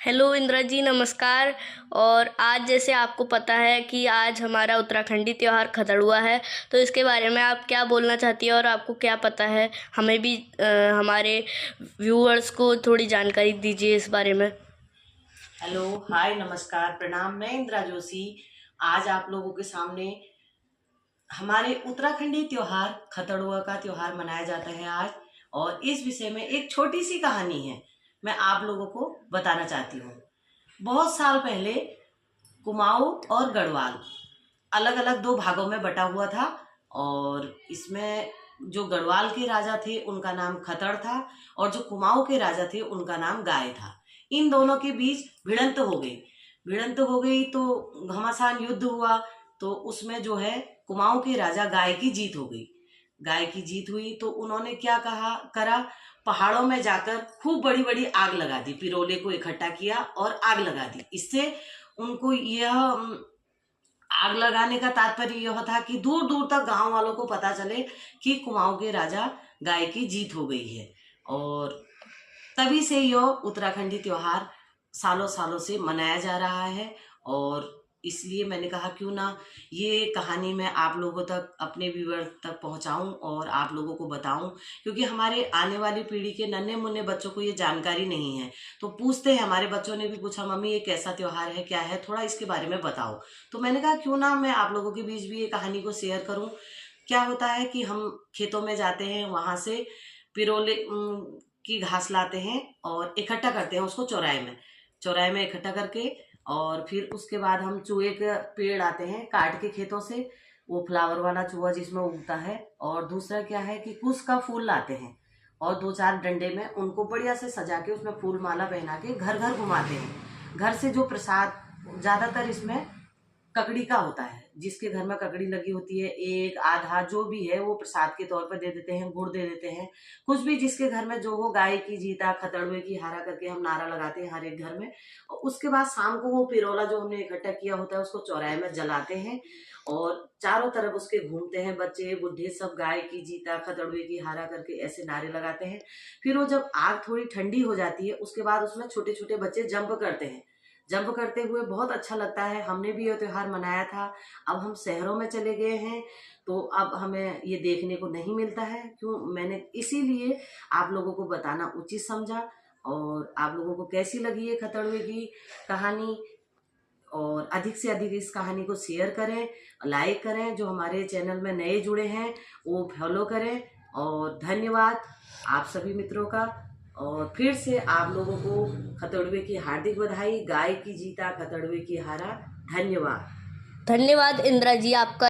Hello Indira जी, नमस्कार। और आज जैसे आपको पता है कि आज हमारा उत्तराखंडी त्यौहार खतड़ुआ है, तो इसके बारे में आप क्या बोलना चाहती हैं और आपको क्या पता है? हमें भी हमारे व्यूअर्स को थोड़ी जानकारी दीजिए इस बारे में। हेलो, हाय, नमस्कार, प्रणाम। मैं इंदिरा जोशी आज आप लोगों के सामने हमारे उत्तराखंडी त्योहार खतड़ुआ का त्योहार मनाया जाता है आज। और इस विषय में एक छोटी सी कहानी है, मैं आप लोगों को बताना चाहती हूँ। बहुत साल पहले कुमाऊं और गढ़वाल अलग अलग दो भागों में बटा हुआ था। और इसमें जो गढ़वाल के राजा थे उनका नाम खतड़ था, और जो कुमाऊं के राजा थे उनका नाम गाय था। इन दोनों के बीच भिड़ंत हो गई तो घमासान युद्ध हुआ। तो उसमें जो है कुमाऊं के राजा गाय की जीत हो गई। गाय की जीत हुई तो उन्होंने क्या करा, पहाड़ों में जाकर खूब बड़ी बड़ी आग लगा दी, पिरोले को इकट्ठा किया और आग लगा दी। इससे उनको यह आग लगाने का तात्पर्य यह था कि दूर दूर तक गांव वालों को पता चले कि कुमाऊं के राजा गाय की जीत हो गई है। और तभी से यह उत्तराखंडी त्योहार सालों सालों से मनाया जा रहा है। और इसलिए मैंने कहा क्यों ना ये कहानी मैं आप लोगों तक, अपने व्यूअर तक पहुंचाऊं और आप लोगों को बताऊं, क्योंकि हमारे आने वाली पीढ़ी के नन्हे मुन्ने बच्चों को ये जानकारी नहीं है। तो पूछते हैं, हमारे बच्चों ने भी पूछा, मम्मी ये कैसा त्योहार है, क्या है, थोड़ा इसके बारे में बताओ। तो मैंने कहा क्यों ना मैं आप लोगों के बीच भी ये कहानी को शेयर करूं। क्या होता है कि हम खेतों में जाते हैं, वहां से पिरोले की घास लाते हैं और इकट्ठा करते हैं उसको चौराहे में इकट्ठा करके। और फिर उसके बाद हम चूहे के पेड़ आते हैं काट के खेतों से, वो फ्लावर वाला चूहा जिसमें उगता है। और दूसरा क्या है कि कुश का फूल लाते हैं और दो चार डंडे में उनको बढ़िया से सजा के उसमें फूल माला पहना के घर घर घुमाते हैं। घर से जो प्रसाद, ज्यादातर इसमें ककड़ी का होता है, जिसके घर में ककड़ी लगी होती है, एक आधा जो भी है वो प्रसाद के तौर पर दे देते हैं, गुड़ दे देते हैं, कुछ भी जिसके घर में जो हो। गाय की जीता, खतड़ुए की हारा करके हम नारा लगाते हैं हर एक घर में। और उसके बाद शाम को वो पिरोला जो हमने इकट्ठा किया होता है उसको चौराहे में जलाते हैं और चारों तरफ उसके घूमते हैं, बच्चे बूढ़े सब गाय की जीता, खतड़ुए की हारा करके ऐसे नारे लगाते हैं। फिर वो जब आग थोड़ी ठंडी हो जाती है उसके बाद उसमें छोटे छोटे बच्चे जंप करते हैं। जंप करते हुए बहुत अच्छा लगता है। हमने भी ये त्योहार मनाया था। अब हम शहरों में चले गए हैं तो अब हमें ये देखने को नहीं मिलता है। क्यों, मैंने इसीलिए आप लोगों को बताना उचित समझा। और आप लोगों को कैसी लगी ये खतड़ुए की कहानी, और अधिक से अधिक इस कहानी को शेयर करें, लाइक करें। जो हमारे चैनल में नए जुड़े हैं वो फॉलो करें। और धन्यवाद आप सभी मित्रों का। और फिर से आप लोगों को खतड़ुए की हार्दिक बधाई। गाय की जीता, खतड़ुए की हारा। धन्यवाद। धन्यवाद इंद्रा जी, आपका।